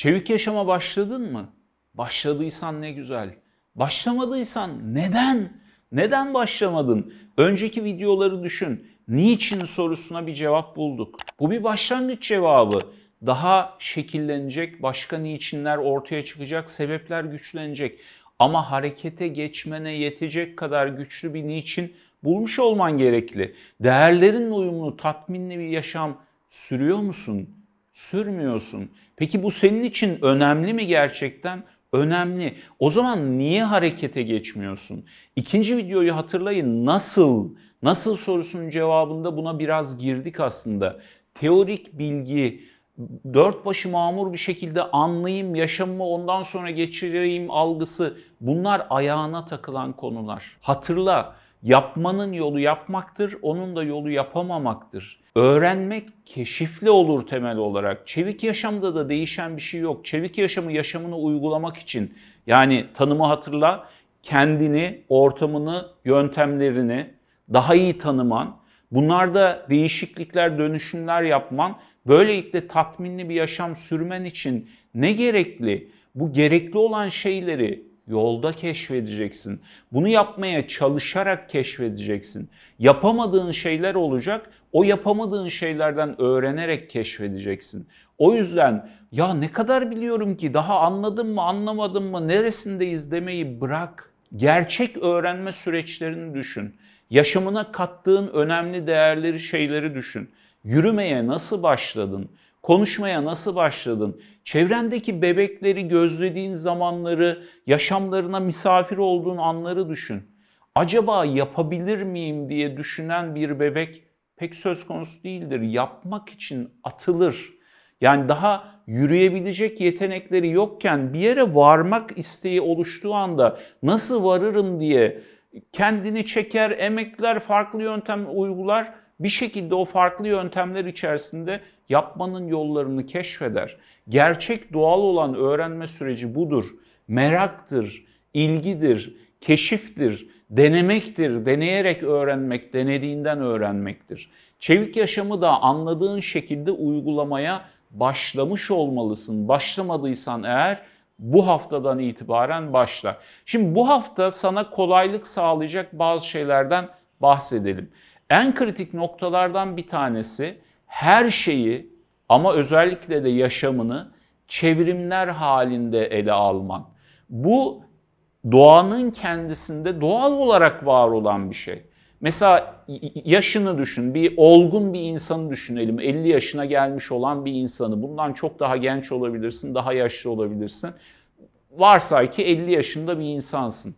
Çevik yaşama başladın mı? Başladıysan ne güzel. Başlamadıysan neden? Neden başlamadın? Önceki videoları düşün. Niçin sorusuna bir cevap bulduk. Bu bir başlangıç cevabı. Daha şekillenecek, başka niçinler ortaya çıkacak, sebepler güçlenecek. Ama harekete geçmene yetecek kadar güçlü bir niçin bulmuş olman gerekli. Değerlerinle uyumlu, tatminli bir yaşam sürüyor musun? Sürmüyorsun. Peki bu senin için önemli mi gerçekten? Önemli. O zaman niye harekete geçmiyorsun? İkinci videoyu hatırlayın. Nasıl sorusunun cevabında buna biraz girdik aslında. Teorik bilgi, dört başı mamur bir şekilde anlayayım, yaşamımı ondan sonra geçireyim algısı, bunlar ayağına takılan konular. Hatırla, yapmanın yolu yapmaktır, onun da yolu yapamamaktır. Öğrenmek keşifli olur temel olarak. Çevik yaşamda da değişen bir şey yok. Çevik yaşamı yaşamını uygulamak için, yani tanımı hatırla, kendini, ortamını, yöntemlerini daha iyi tanıman, bunlarda değişiklikler, dönüşümler yapman, böylelikle tatminli bir yaşam sürmen için ne gerekli? Bu gerekli olan şeyleri yolda keşfedeceksin. Bunu yapmaya çalışarak keşfedeceksin. Yapamadığın şeyler olacak. O yapamadığın şeylerden öğrenerek keşfedeceksin. O yüzden ya ne kadar biliyorum ki, daha anladım mı anlamadım mı, neresindeyiz demeyi bırak. Gerçek öğrenme süreçlerini düşün. Yaşamına kattığın önemli değerleri, şeyleri düşün. Yürümeye nasıl başladın? Konuşmaya nasıl başladın? Çevrendeki bebekleri gözlediğin zamanları, yaşamlarına misafir olduğun anları düşün. Acaba yapabilir miyim diye düşünen bir bebek pek söz konusu değildir. Yapmak için atılır. Yani daha yürüyebilecek yetenekleri yokken bir yere varmak isteği oluştuğu anda nasıl varırım diye kendini çeker, emekler, farklı yöntem uygular. Bir şekilde o farklı yöntemler içerisinde yapmanın yollarını keşfeder. Gerçek doğal olan öğrenme süreci budur. Meraktır, ilgidir, keşiftir, denemektir, deneyerek öğrenmek, denediğinden öğrenmektir. Çevik yaşamı da anladığın şekilde uygulamaya başlamış olmalısın. Başlamadıysan eğer bu haftadan itibaren başla. Şimdi bu hafta sana kolaylık sağlayacak bazı şeylerden bahsedelim. En kritik noktalardan bir tanesi her şeyi ama özellikle de yaşamını çevrimler halinde ele alman. Bu doğanın kendisinde doğal olarak var olan bir şey. Mesela yaşını düşün, bir olgun bir insanı düşünelim. 50 yaşına gelmiş olan bir insanı. Bundan çok daha genç olabilirsin, daha yaşlı olabilirsin. Varsay ki 50 yaşında bir insansın.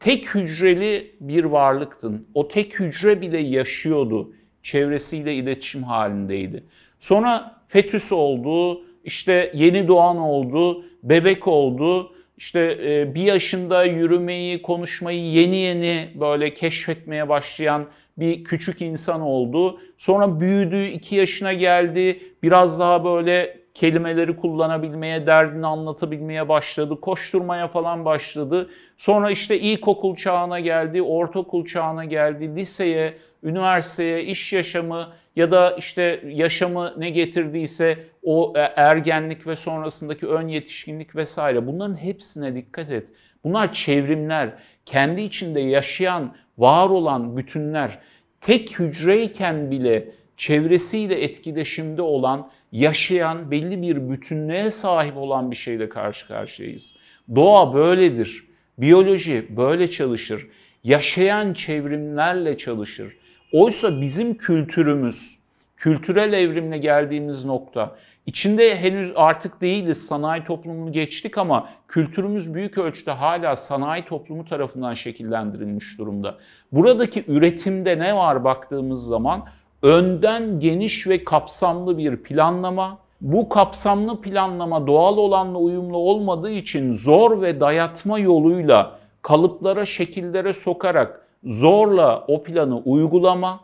Tek hücreli bir varlıktın. O tek hücre bile yaşıyordu. Çevresiyle iletişim halindeydi. Sonra fetüs oldu, işte yeni doğan oldu, bebek oldu. İşte bir yaşında yürümeyi, konuşmayı yeni böyle keşfetmeye başlayan bir küçük insan oldu. Sonra büyüdü, 2 yaşına geldi, biraz daha böyle kelimeleri kullanabilmeye, derdini anlatabilmeye başladı, koşturmaya falan başladı. Sonra işte ilkokul çağına geldi, ortaokul çağına geldi, liseye, üniversiteye, iş yaşamı ya da işte yaşamı ne getirdiyse o ergenlik ve sonrasındaki ön yetişkinlik vesaire, bunların hepsine dikkat et. Bunlar çevrimler, kendi içinde yaşayan, var olan bütünler. Tek hücreyken bile çevresiyle etkileşimde olan, yaşayan, belli bir bütünlüğe sahip olan bir şeyle karşı karşıyayız. Doğa böyledir. Biyoloji böyle çalışır. Yaşayan çevrimlerle çalışır. Oysa bizim kültürümüz, kültürel evrimle geldiğimiz nokta, içinde henüz artık değiliz, sanayi toplumunu geçtik ama kültürümüz büyük ölçüde hala sanayi toplumu tarafından şekillendirilmiş durumda. Buradaki üretimde ne var baktığımız zaman? Önden geniş ve kapsamlı bir planlama. Bu kapsamlı planlama doğal olanla uyumlu olmadığı için zor ve dayatma yoluyla kalıplara, şekillere sokarak zorla o planı uygulama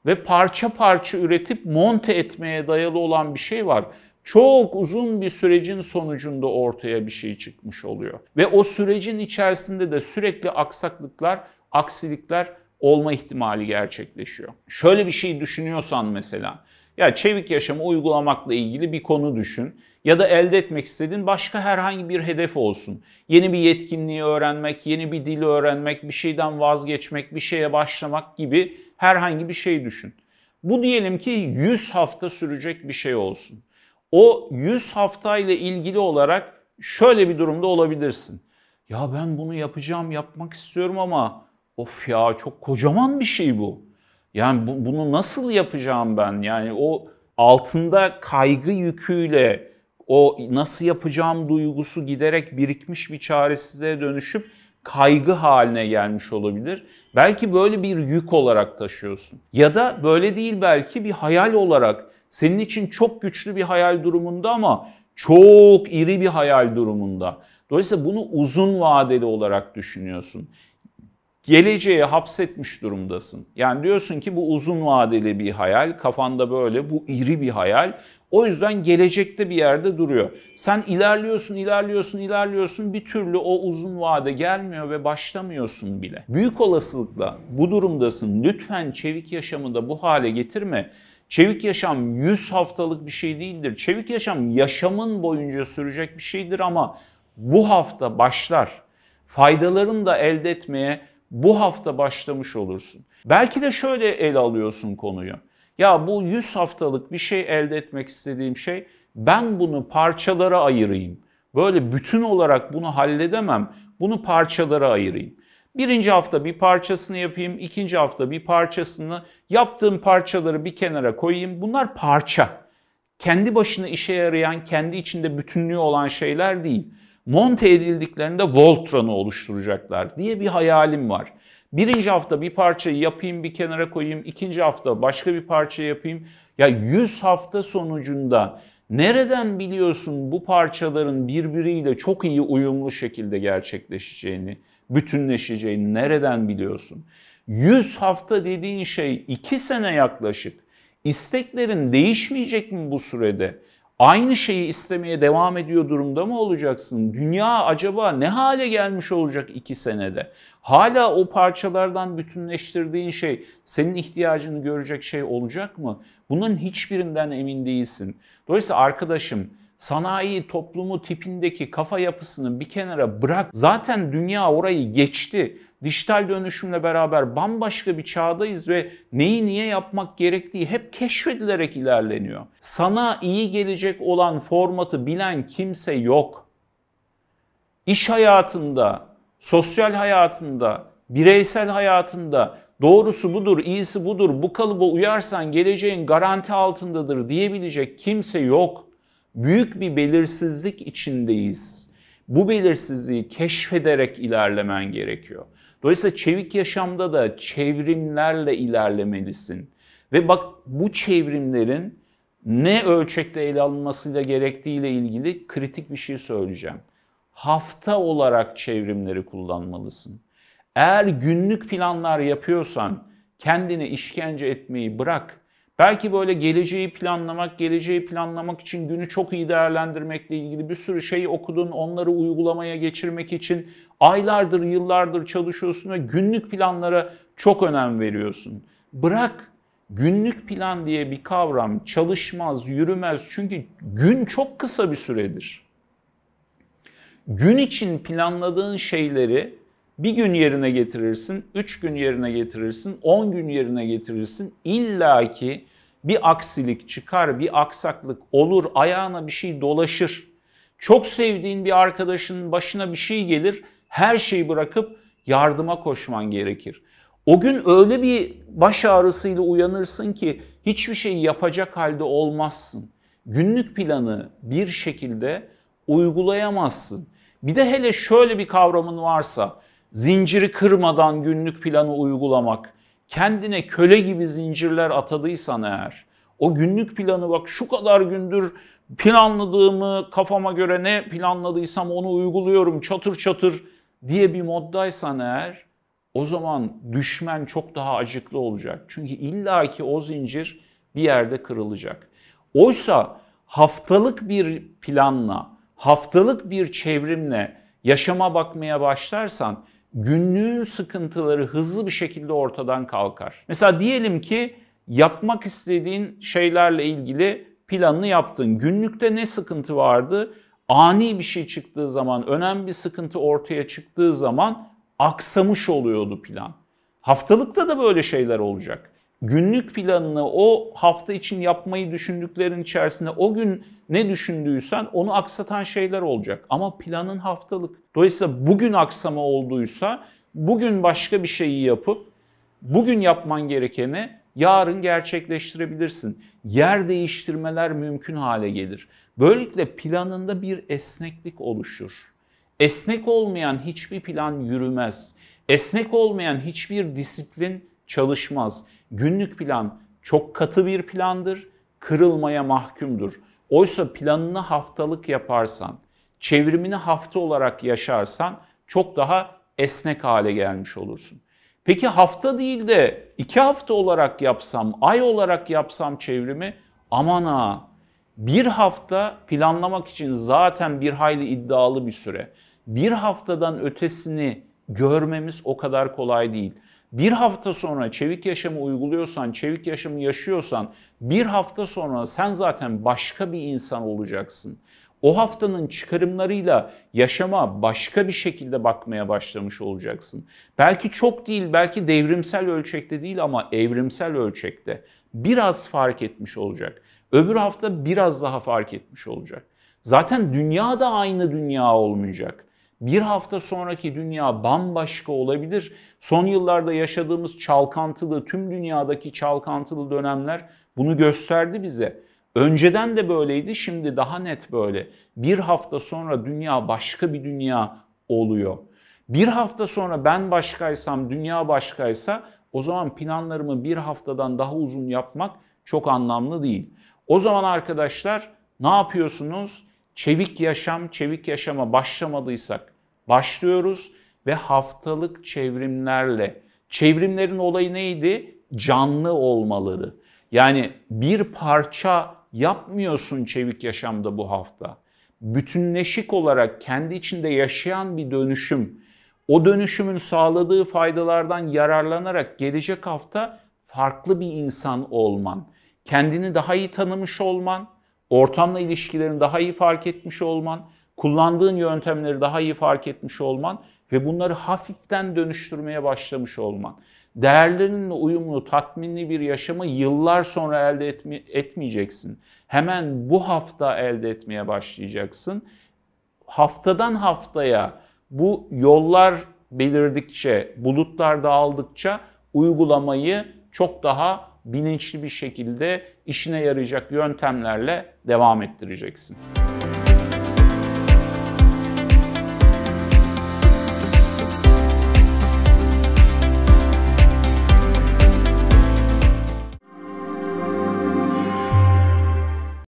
ve parça parça üretip monte etmeye dayalı olan bir şey var. Çok uzun bir sürecin sonucunda ortaya bir şey çıkmış oluyor. Ve o sürecin içerisinde de sürekli aksaklıklar, aksilikler olma ihtimali gerçekleşiyor. Şöyle bir şey düşünüyorsan mesela, Ya çevik yaşamı uygulamakla ilgili bir konu düşün. Ya da elde etmek istediğin başka herhangi bir hedef olsun. Yeni bir yetkinliği öğrenmek, yeni bir dili öğrenmek, bir şeyden vazgeçmek, bir şeye başlamak gibi herhangi bir şey düşün. Bu diyelim ki 100 hafta sürecek bir şey olsun. O 100 haftayla ilgili olarak şöyle bir durumda olabilirsin. Ya ben bunu yapacağım, yapmak istiyorum ama of ya çok kocaman bir şey bu. Yani bunu nasıl yapacağım ben? Yani o altında kaygı yüküyle o nasıl yapacağım duygusu giderek birikmiş bir çaresizliğe dönüşüp kaygı haline gelmiş olabilir. Belki böyle bir yük olarak taşıyorsun. Ya da böyle değil, belki bir hayal olarak senin için çok güçlü bir hayal durumunda ama çok iri bir hayal durumunda. Dolayısıyla bunu uzun vadeli olarak düşünüyorsun. Geleceğe hapsetmiş durumdasın. Yani diyorsun ki bu uzun vadeli bir hayal, kafanda böyle, bu iri bir hayal. O yüzden gelecekte bir yerde duruyor. Sen ilerliyorsun, bir türlü o uzun vade gelmiyor ve başlamıyorsun bile. Büyük olasılıkla bu durumdasın. Lütfen çevik yaşamı da bu hale getirme. Çevik yaşam 100 haftalık bir şey değildir. Çevik yaşam yaşamın boyunca sürecek bir şeydir ama bu hafta başlar. Faydalarını da elde etmeye bu hafta başlamış olursun. Belki de şöyle ele alıyorsun konuyu. Ya bu 100 haftalık bir şey elde etmek istediğim şey, ben bunu parçalara ayırayım. Böyle bütün olarak bunu halledemem. Bunu parçalara ayırayım. Birinci hafta bir parçasını yapayım, ikinci hafta bir parçasını, yaptığım parçaları bir kenara koyayım. Bunlar parça. Kendi başına işe yarayan, kendi içinde bütünlüğü olan şeyler değil. Monte edildiklerinde Voltron'u oluşturacaklar diye bir hayalim var. Birinci hafta bir parçayı yapayım, bir kenara koyayım. İkinci hafta başka bir parça yapayım. Ya 100 hafta sonucunda nereden biliyorsun bu parçaların birbiriyle çok iyi uyumlu şekilde gerçekleşeceğini, bütünleşeceğini nereden biliyorsun? 100 hafta dediğin şey 2 sene yaklaşık. İsteklerin değişmeyecek mi bu sürede? Aynı şeyi istemeye devam ediyor durumda mı olacaksın? Dünya acaba ne hale gelmiş olacak 2 senede? Hala o parçalardan bütünleştirdiğin şey senin ihtiyacını görecek şey olacak mı? Bunların hiçbirinden emin değilsin. Dolayısıyla arkadaşım, sanayi toplumu tipindeki kafa yapısını bir kenara bırak. Zaten dünya orayı geçti. Dijital dönüşümle beraber bambaşka bir çağdayız ve neyi niye yapmak gerektiği hep keşfedilerek ilerleniyor. Sana iyi gelecek olan formatı bilen kimse yok. İş hayatında, sosyal hayatında, bireysel hayatında doğrusu budur, iyisi budur, bu kalıba uyarsan geleceğin garanti altındadır diyebilecek kimse yok. Büyük bir belirsizlik içindeyiz. Bu belirsizliği keşfederek ilerlemen gerekiyor. Dolayısıyla çevik yaşamda da çevrimlerle ilerlemelisin. Ve bak, bu çevrimlerin ne ölçekte ele alınmasıyla gerektiğiyle ilgili kritik bir şey söyleyeceğim. Hafta olarak çevrimleri kullanmalısın. Eğer günlük planlar yapıyorsan kendine işkence etmeyi bırak. Belki böyle geleceği planlamak için günü çok iyi değerlendirmekle ilgili bir sürü şey okudun, onları uygulamaya geçirmek için aylardır, yıllardır çalışıyorsun ve günlük planlara çok önem veriyorsun. Bırak, günlük plan diye bir kavram çalışmaz, yürümez, çünkü gün çok kısa bir süredir. Gün için planladığın şeyleri bir gün yerine getirirsin, 3 gün yerine getirirsin, 10 gün yerine getirirsin. İlla ki bir aksilik çıkar, bir aksaklık olur, ayağına bir şey dolaşır. Çok sevdiğin bir arkadaşının başına bir şey gelir, her şeyi bırakıp yardıma koşman gerekir. O gün öyle bir baş ağrısıyla uyanırsın ki hiçbir şey yapacak halde olmazsın. Günlük planı bir şekilde uygulayamazsın. Bir de hele şöyle bir kavramın varsa, zinciri kırmadan günlük planı uygulamak, kendine köle gibi zincirler atadıysan eğer, o günlük planı bak şu kadar gündür planladığımı, kafama göre ne planladıysam onu uyguluyorum çatır çatır diye bir moddaysan eğer, o zaman düşmen çok daha acıklı olacak. Çünkü illaki o zincir bir yerde kırılacak. Oysa haftalık bir planla, haftalık bir çevrimle yaşama bakmaya başlarsan günlüğün sıkıntıları hızlı bir şekilde ortadan kalkar. Mesela diyelim ki yapmak istediğin şeylerle ilgili planını yaptın. Günlükte ne sıkıntı vardı? Ani bir şey çıktığı zaman, önemli bir sıkıntı ortaya çıktığı zaman aksamış oluyordu plan. Haftalıkta da böyle şeyler olacak. Günlük planını o hafta için yapmayı düşündüklerin içerisinde o gün ne düşündüysen onu aksatan şeyler olacak. Ama planın haftalık. Dolayısıyla bugün aksama olduysa bugün başka bir şeyi yapıp bugün yapman gerekeni yarın gerçekleştirebilirsin. Yer değiştirmeler mümkün hale gelir. Böylelikle planında bir esneklik oluşur. Esnek olmayan hiçbir plan yürümez. Esnek olmayan hiçbir disiplin çalışmaz. Günlük plan çok katı bir plandır, kırılmaya mahkumdur. Oysa planını haftalık yaparsan, çevrimini hafta olarak yaşarsan çok daha esnek hale gelmiş olursun. Peki hafta değil de 2 hafta olarak yapsam, ay olarak yapsam çevrimi, aman ha, bir hafta planlamak için zaten bir hayli iddialı bir süre. Bir haftadan ötesini görmemiz o kadar kolay değil. Bir hafta sonra çevik yaşamı uyguluyorsan, çevik yaşamı yaşıyorsan, bir hafta sonra sen zaten başka bir insan olacaksın. O haftanın çıkarımlarıyla yaşama başka bir şekilde bakmaya başlamış olacaksın. Belki çok değil, belki devrimsel ölçekte değil ama evrimsel ölçekte biraz fark etmiş olacak. Öbür hafta biraz daha fark etmiş olacak. Zaten dünya da aynı dünya olmayacak. Bir hafta sonraki dünya bambaşka olabilir. Son yıllarda yaşadığımız çalkantılı, tüm dünyadaki çalkantılı dönemler bunu gösterdi bize. Önceden de böyleydi, şimdi daha net böyle. Bir hafta sonra dünya başka bir dünya oluyor. Bir hafta sonra ben başkaysam, dünya başkaysa o zaman planlarımı bir haftadan daha uzun yapmak çok anlamlı değil. O zaman arkadaşlar ne yapıyorsunuz? Çevik yaşam, çevik yaşama başlamadıysak başlıyoruz ve haftalık çevrimlerle. Çevrimlerin olayı neydi? Canlı olmaları. Yani bir parça yapmıyorsun çevik yaşamda bu hafta. Bütünleşik olarak kendi içinde yaşayan bir dönüşüm. O dönüşümün sağladığı faydalardan yararlanarak gelecek hafta farklı bir insan olman, kendini daha iyi tanımış olman, ortamla ilişkilerini daha iyi fark etmiş olman, kullandığın yöntemleri daha iyi fark etmiş olman ve bunları hafiften dönüştürmeye başlamış olman. Değerlerinle uyumlu, tatminli bir yaşamı yıllar sonra elde etmeyeceksin. Hemen bu hafta elde etmeye başlayacaksın. Haftadan haftaya bu yollar belirdikçe, bulutlar dağıldıkça uygulamayı çok daha bilinçli bir şekilde işine yarayacak yöntemlerle devam ettireceksin.